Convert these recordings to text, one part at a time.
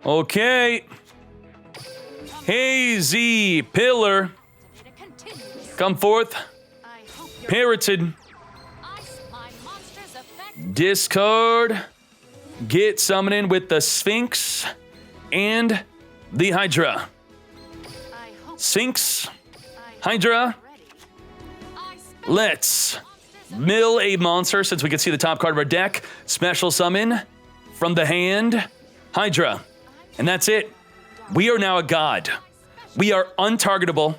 Okay. Hazy Pillar. Come forth. Parroted. Discard. Get summoning with the Sphinx and the Hydra. Sphinx, Hydra. Let's mill a monster since we can see the top card of our deck. Special summon from the hand, Hydra. And that's it. We are now a god. We are untargetable,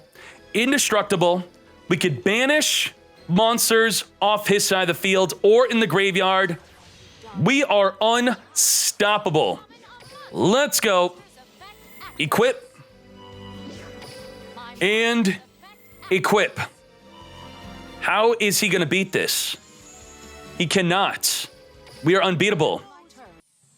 indestructible. We could banish monsters off his side of the field or in the graveyard. We are unstoppable. Let's go. Equip. And equip. How is he going to beat this? He cannot. We are unbeatable.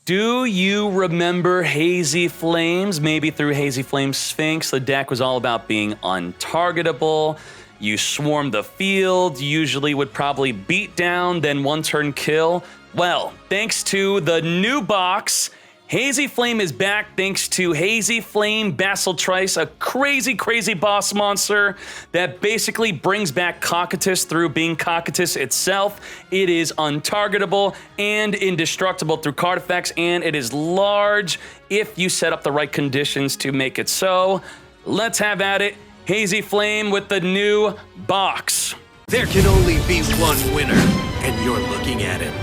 Do you remember Hazy Flames? Maybe through Hazy Flames Sphinx, the deck was all about being untargetable. You swarm the field, usually would probably beat down, then one turn kill. Well, thanks to the new box, Hazy Flame is back thanks to Hazy Flame Basiltrice, a crazy, crazy boss monster that basically brings back Cocytus through being Cocytus itself. It is untargetable and indestructible through card effects, and it is large if you set up the right conditions to make it so. Let's have at it. Hazy Flame with the new box. There can only be one winner, and you're looking at him.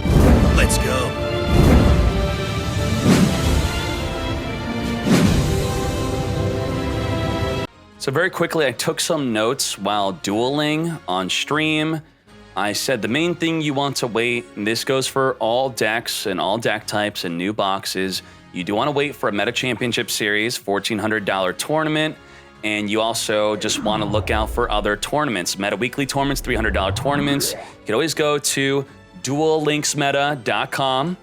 Let's go. So very quickly, I took some notes while dueling on stream. I said the main thing you want to wait, and this goes for all decks and all deck types and new boxes, you do want to wait for a Meta Championship Series, $1,400 tournament, and you also just want to look out for other tournaments. Meta Weekly tournaments, $300 tournaments. You can always go to duellinksmeta.com,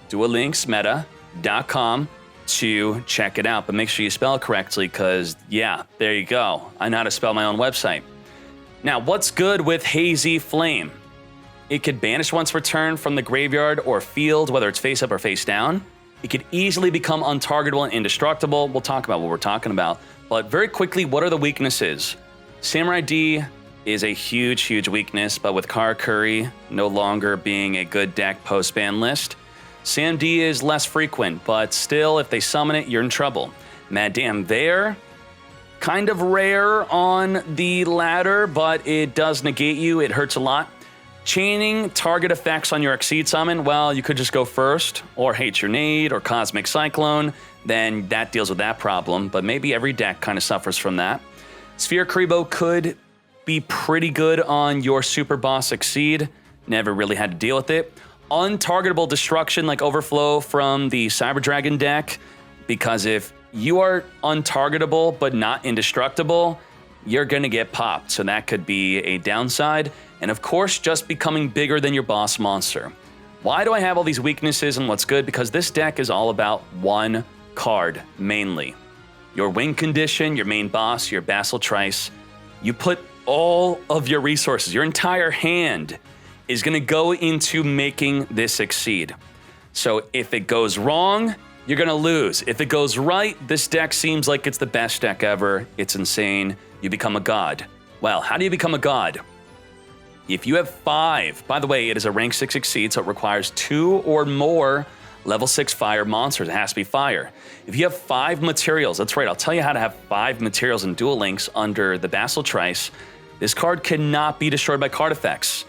duellinksmeta.com, to check it out, but make sure you spell it correctly because, yeah, there you go. I know how to spell my own website. Now, what's good with Hazy Flame? It could banish once per turn from the graveyard or field, whether it's face up or face down. It could easily become untargetable and indestructible. We'll talk about what we're talking about. But very quickly, what are the weaknesses? Samurai D is a huge, huge weakness, but with Karakuri no longer being a good deck post-ban list, Sam D is less frequent, but still, if they summon it, you're in trouble. Mad Damn there, kind of rare on the ladder, but it does negate you. It hurts a lot. Chaining target effects on your Exceed summon, well, you could just go first, or Hate Your Nade, or Cosmic Cyclone, then that deals with that problem, but maybe every deck kind of suffers from that. Sphere Kribo could be pretty good on your Super Boss Exceed. Never really had to deal with it. Untargetable destruction like Overflow from the Cyber Dragon deck, because if you are untargetable but not indestructible, you're going to get popped, so that could be a downside. And of course, just becoming bigger than your boss monster. Why do I have all these weaknesses and what's good? Because this deck is all about one card, mainly. Your win condition, your main boss, your Basiltrice. You put all of your resources, your entire hand, is going to go into making this succeed. So if it goes wrong, you're going to lose. If it goes right, this deck seems like it's the best deck ever. It's insane. You become a god. Well, how do you become a god? If you have 5, by the way, it is a rank 6 Exceed, so it requires 2 or more level 6 fire monsters. It has to be fire. If you have 5 materials, that's right, I'll tell you how to have 5 materials in Duel Links under the Basiltrice. This card cannot be destroyed by card effects.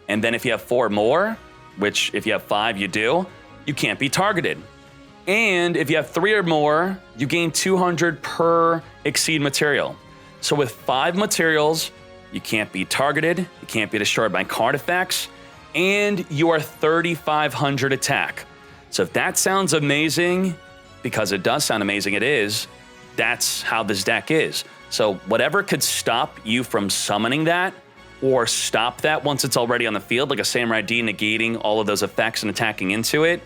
And then if you have 4 more, which if you have 5 you do, you can't be targeted. And if you have 3 or more, you gain 200 per Exceed material. So with 5 materials, you can't be targeted, you can't be destroyed by card effects, and you are 3,500 attack. So if that sounds amazing, because it does sound amazing, it is, that's how this deck is. So whatever could stop you from summoning that, or stop that once it's already on the field, like a Samurai D negating all of those effects and attacking into it,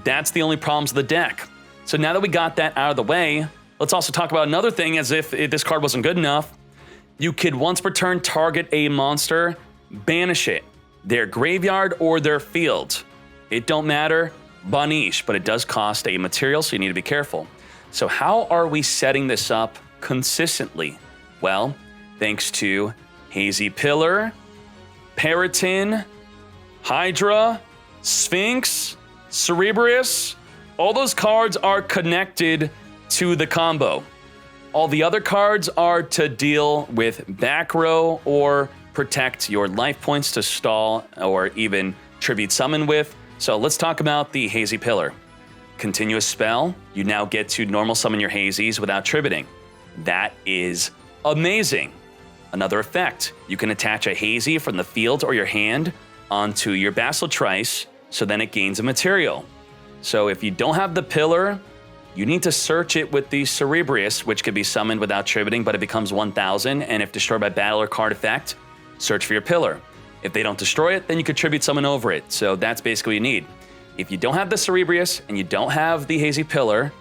that's the only problems with the deck. So now that we got that out of the way, let's also talk about another thing, as if this card wasn't good enough. You could once per turn target a monster, banish it, their graveyard or their field. It don't matter, banish, but it does cost a material, so you need to be careful. So how are we setting this up consistently? Well, thanks to Hazy Pillar, Periton, Hydra, Sphinx, Cerebrius, all those cards are connected to the combo. All the other cards are to deal with back row or protect your life points to stall or even tribute summon with. So let's talk about the Hazy Pillar. Continuous spell, you now get to normal summon your Hazys without tributing. That is amazing. Another effect, you can attach a Hazy from the field or your hand onto your Basal Trice, so then it gains a material. So if you don't have the Pillar, you need to search it with the Cerebrius, which can be summoned without tributing, but it becomes 1,000, and if destroyed by battle or card effect, search for your Pillar. If they don't destroy it, then you could tribute summon over it, so that's basically what you need. If you don't have the Cerebrius and you don't have the Hazy Pillar,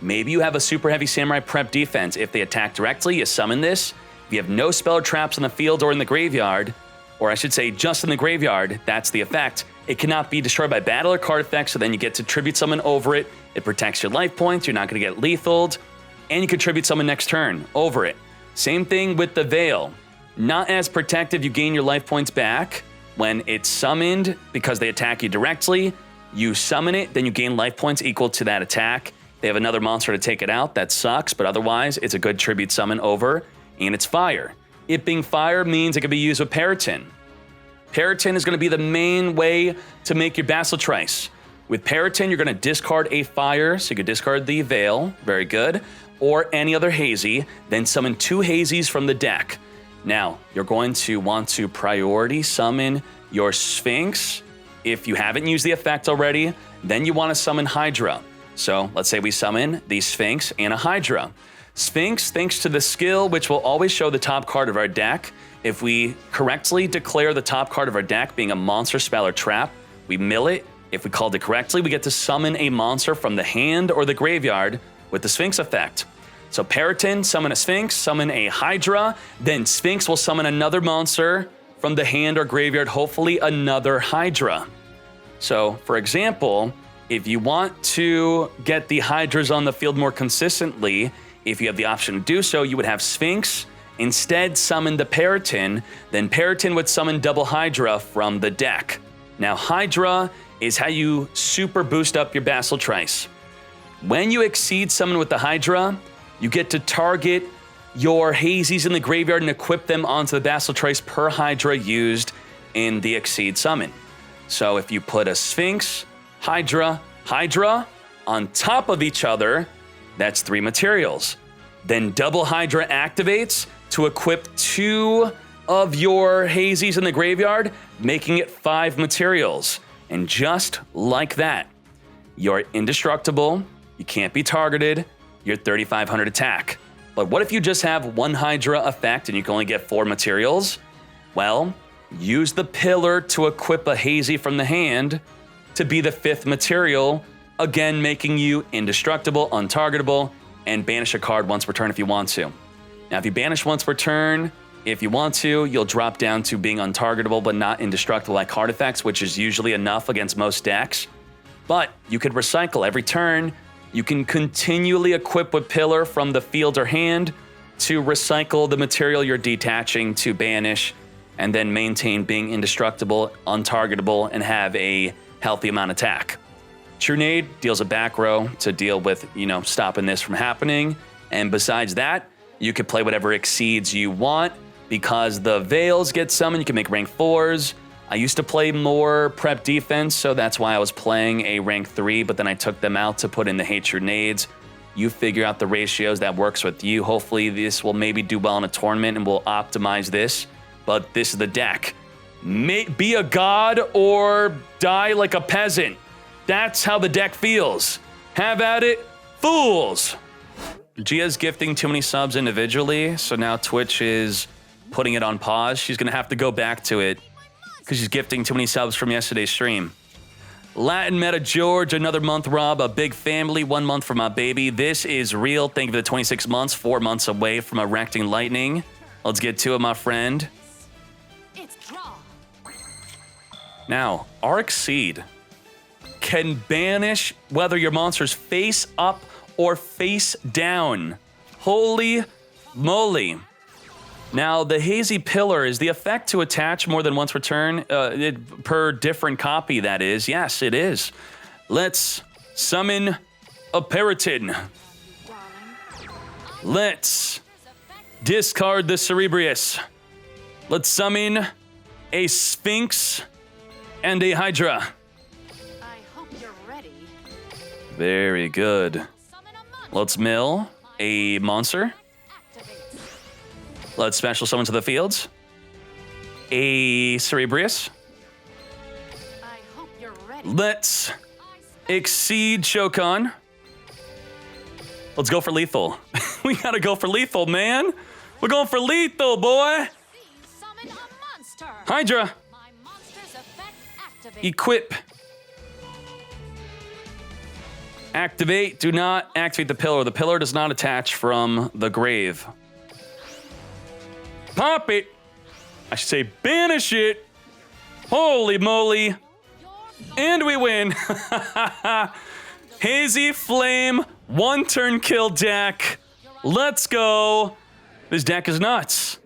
maybe you have a super heavy Samurai prep defense. If they attack directly, you summon this. If you have no spell or traps in the field or in the graveyard, or I should say just in the graveyard, that's the effect. It cannot be destroyed by battle or card effect, so then you get to tribute summon over it. It protects your life points, you're not going to get lethaled, and you can tribute summon next turn over it. Same thing with the Veil. Not as protective, you gain your life points back when it's summoned because they attack you directly. You summon it, then you gain life points equal to that attack. They have another monster to take it out, that sucks, but otherwise it's a good tribute summon over, and it's fire. It being fire means it can be used with Periton. Periton is going to be the main way to make your Basal Trice. With Periton, you're going to discard a fire, so you could discard the Veil, very good, or any other Hazy, then summon 2 Hazys from the deck. Now, you're going to want to priority summon your Sphinx. If you haven't used the effect already, then you want to summon Hydra. So let's say we summon the Sphinx and a Hydra. Sphinx, thanks to the skill, which will always show the top card of our deck. If we correctly declare the top card of our deck being a monster, spell, or trap, we mill it. If we called it correctly, we get to summon a monster from the hand or the graveyard with the Sphinx effect. So Periton, summon a Sphinx, summon a Hydra, then Sphinx will summon another monster from the hand or graveyard, hopefully another Hydra. So, for example, if you want to get the Hydras on the field more consistently, if you have the option to do so, you would have Sphinx instead summon the Periton, then Periton would summon double Hydra from the deck. Now, Hydra is how you super boost up your Basal Trice. When you exceed summon with the Hydra, you get to target your Hazys in the graveyard and equip them onto the Basal Trice per Hydra used in the exceed summon. So if you put a Sphinx, Hydra, Hydra on top of each other, that's 3 materials. Then double Hydra activates to equip 2 of your Hazys in the graveyard, making it 5 materials. And just like that, you're indestructible, you can't be targeted, you're 3,500 attack. But what if you just have 1 Hydra effect and you can only get 4 materials? Well, use the Pillar to equip a Hazy from the hand to be the 5th material, again making you indestructible, untargetable, and banish a card once per turn if you want to. Now, if you banish once per turn, if you want to, you'll drop down to being untargetable but not indestructible like card effects, which is usually enough against most decks. But you could recycle every turn. You can continually equip with Pillar from the field or hand to recycle the material you're detaching to banish, and then maintain being indestructible, untargetable, and have a healthy amount of attack. True Nade deals a back row to deal with, stopping this from happening. And besides that, you could play whatever exceeds you want. Because the Veils get summoned, you can make rank 4s. I used to play more prep defense, so that's why I was playing a rank 3, but then I took them out to put in the Hatred Nades. You figure out the ratios that works with you. Hopefully this will maybe do well in a tournament and we'll optimize this. But this is the deck. Be a god or die like a peasant. That's how the deck feels. Have at it, fools. Gia's gifting too many subs individually, so now Twitch is putting it on pause. She's gonna have to go back to it because she's gifting too many subs from yesterday's stream. Latin Meta George, another month, Rob, a big family, 1 month for my baby. This is real. Thank you for the 26 months, 4 months away from erecting lightning. Let's get to it, my friend. Now, our Exceed can banish whether your monster's face up or face down. Holy moly. Now, the Hazy Pillar is the effect to attach more than once per turn, per different copy, that is. Yes, it is. Let's summon a Periton. Let's discard the Cerebrius. Let's summon a Sphinx and a Hydra. I hope you're ready. Very good. Let's mill a monster. Let's special summon to the fields. A Cerebrius. I hope you're ready. Let's exceed Shokan. Let's go for lethal. We gotta go for lethal, man. We're going for lethal, boy. Summon a monster. Hydra. My monster's effect activates. Equip. Activate. Do not activate the pillar. The pillar does not attach from the grave. Pop it. I should say banish it. Holy moly. And we win. Hazy Flame, 1-turn kill deck. Let's go. This deck is nuts.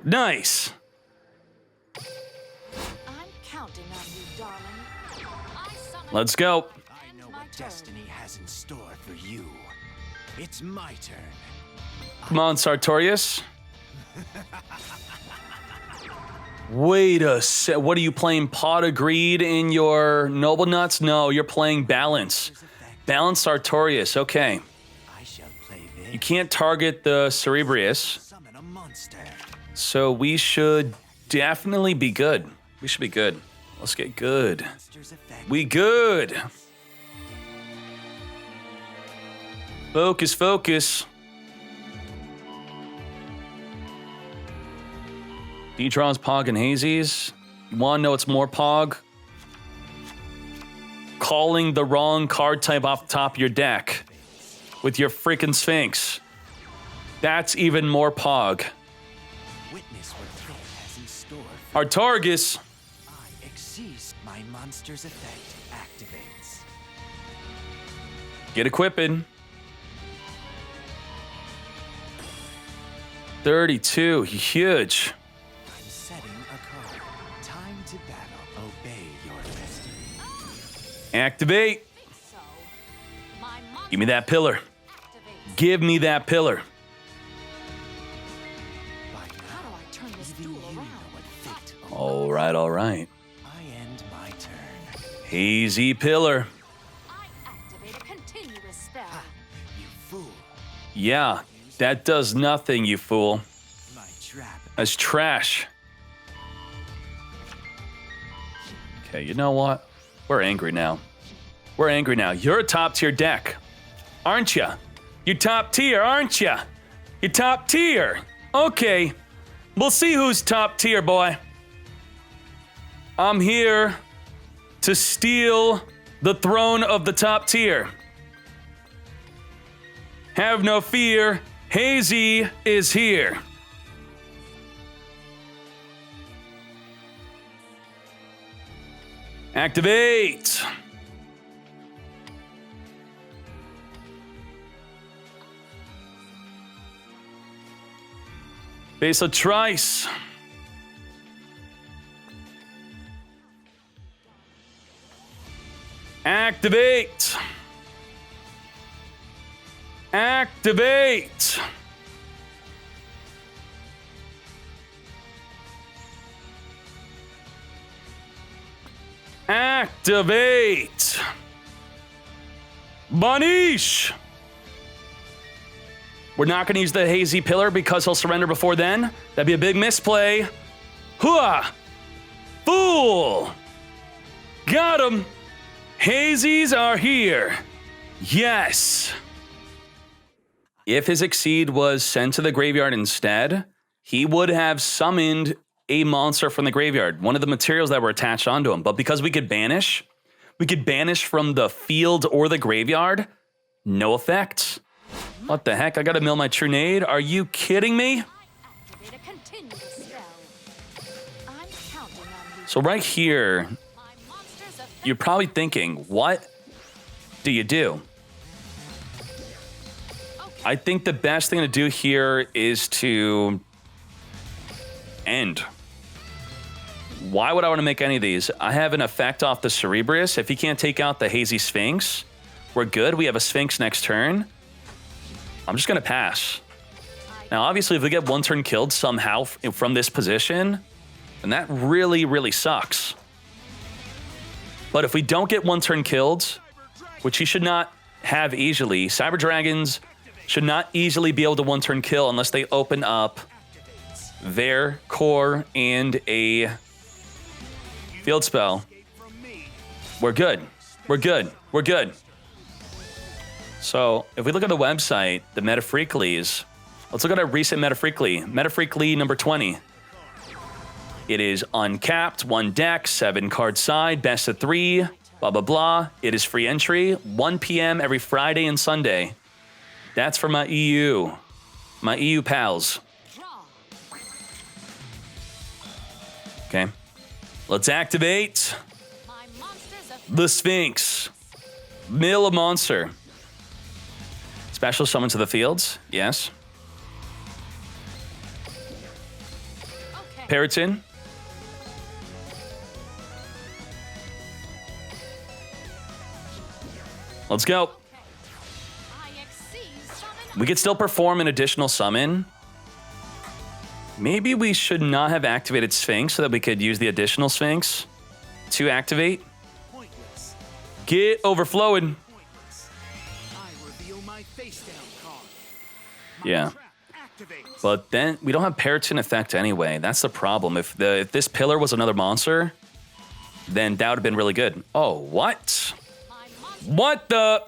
Nice. I'm counting on you, darling. Let's go. I know what destiny has in store for you. It's my turn. Come on, Sartorius. Wait a sec. What are you playing? Pot of Greed in your Noble Nuts? No, you're playing Balance. Balance Sartorius. Okay. I shall play this. You can't target the Cerebrius, Summon a monster. so we should definitely be good. We should be good. Let's get good. Monster's effect. We good. Focus, focus. D-draws Pog and Hazy's. You want to know it's more Pog? Calling the wrong card type off the top of your deck with your freaking Sphinx. That's even more Pog. Witness what fate has in store for Artargus. I exceed. My monster's effect activates. Get equipping. 32. Huge. I'm setting a card. Time to battle. Obey your destiny. Activate. So, my monster Give me that pillar. activates. Give me that pillar. By How do now, I turn this even duel you know around? what fate awaits. All right, all right. I end my turn. Hazy pillar. I activate a continuous spell. You fool. Yeah, that does nothing, you fool. My trap. That's trash. Okay, you know what? We're angry now. We're angry now. You're a top tier deck, aren't you? You're top tier, aren't you? You're top tier. Okay, we'll see who's top tier, boy. I'm here to steal the throne of the top tier. Have no fear, Hazy is here. Activate. Base of Trice. Activate. Activate. Activate. Banish. We're not going to use the Hazy Pillar because he'll surrender before then. That'd be a big misplay. Hooah! Fool! Got him. Hazies are here. Yes. If his Exceed was sent to the graveyard instead, he would have summoned a monster from the graveyard, one of the materials that were attached onto him. But because we could banish from the field or the graveyard, no effect. What the heck? I gotta mill my Trunade? Are you kidding me? Activate a continuous spell. I'm counting on you. So right here, My monster's effect. you're probably thinking, what do you do? I think the best thing to do here is to end. Why would I want to make any of these? I have an effect off the Cerebrus. If he can't take out the Hazy Sphinx, we're good. We have a Sphinx next turn. I'm just going to pass. Now, obviously, if we get one turn killed somehow from this position, then that really, really sucks. But if we don't get one turn killed, which he should not have easily, Cyber Dragons should not easily be able to one turn kill unless they open up their core and a field spell. We're good. We're good. We're good. So if we look at the website, the Metafreaklies, let's look at our recent Metafreakly. Metafreakly number 20. It is uncapped, 1 deck, 7 card side, best of 3, blah, blah, blah. It is free entry, 1 p.m. every Friday and Sunday. That's for my EU pals. Okay. Let's activate the Sphinx. Mill a monster. Special summon to the fields. Yes. Periton. Let's go. We could still perform an additional summon. Maybe we should not have activated Sphinx so that we could use the additional Sphinx to activate. Get overflowing. Yeah. But then we don't have Periton effect anyway. That's the problem. If this pillar was another monster, then that would have been really good. Oh, what? What the?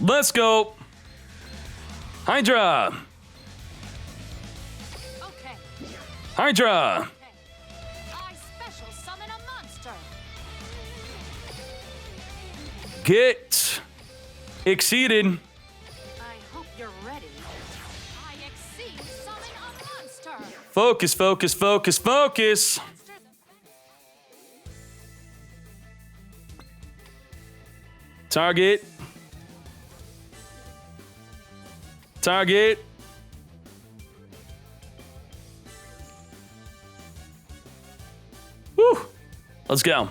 Let's go. Hydra. Okay. Hydra. I special summon a monster. Get exceeded. I hope you're ready. I exceed summon a monster. Focus, focus, focus, focus. Target. Target. Woo. Let's go.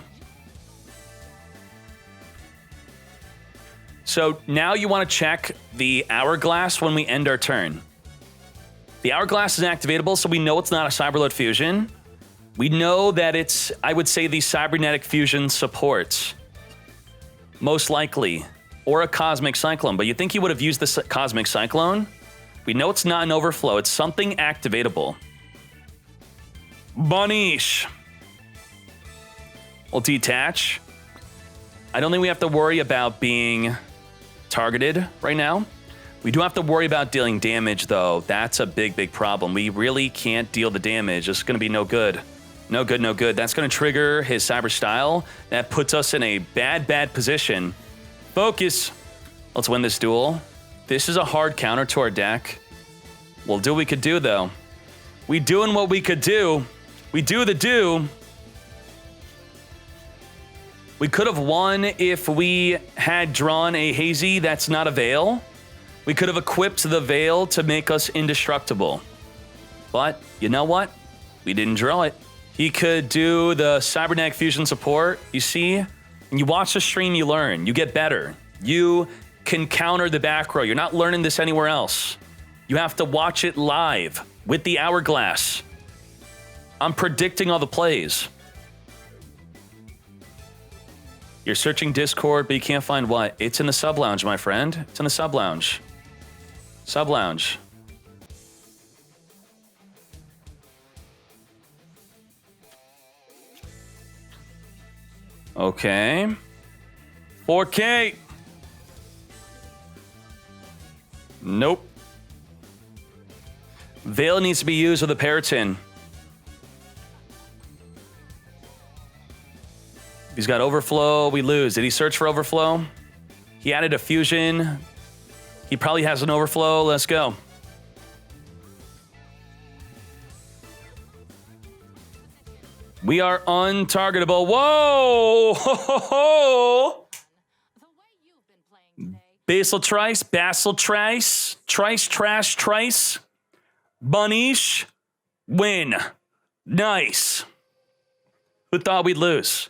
So now you want to check the hourglass when we end our turn. The hourglass is activatable, so we know it's not a Cyberload fusion. We know that it's, I would say, the cybernetic fusion supports. Most likely. Or a Cosmic Cyclone. But you think he would have used the Cosmic Cyclone? We know it's not an overflow. It's something activatable. Bonish. We'll detach. I don't think we have to worry about being targeted right now. We do have to worry about dealing damage, though. That's a big, big problem. We really can't deal the damage. It's going to be no good. No good, no good. That's going to trigger his Cyber Style. That puts us in a bad, bad position. Focus. Let's win this duel. This is a hard counter to our deck. We'll do what we could do, though. We doing what we could do. We do the do. We could have won if we had drawn a Hazy that's not a Veil. We could have equipped the Veil to make us indestructible. But you know what? We didn't draw it. He could do the Cybernetic Fusion support. You see? And you watch the stream, you learn. You get better. You can counter the back row. You're not learning this anywhere else. You have to watch it live with the hourglass. I'm predicting all the plays. You're searching Discord, but you can't find what? It's in the sub lounge, my friend. It's in the sub lounge. Sub lounge. Okay. 4K. Nope. Veil needs to be used with a Periton. If he's got overflow, we lose. Did he search for overflow? He added a fusion. He probably has an overflow. Let's go. We are untargetable. Whoa! Ho, ho, ho. Basil Trice, Trice, Trash, Trice, Bunish, win. Nice. Who thought we'd lose?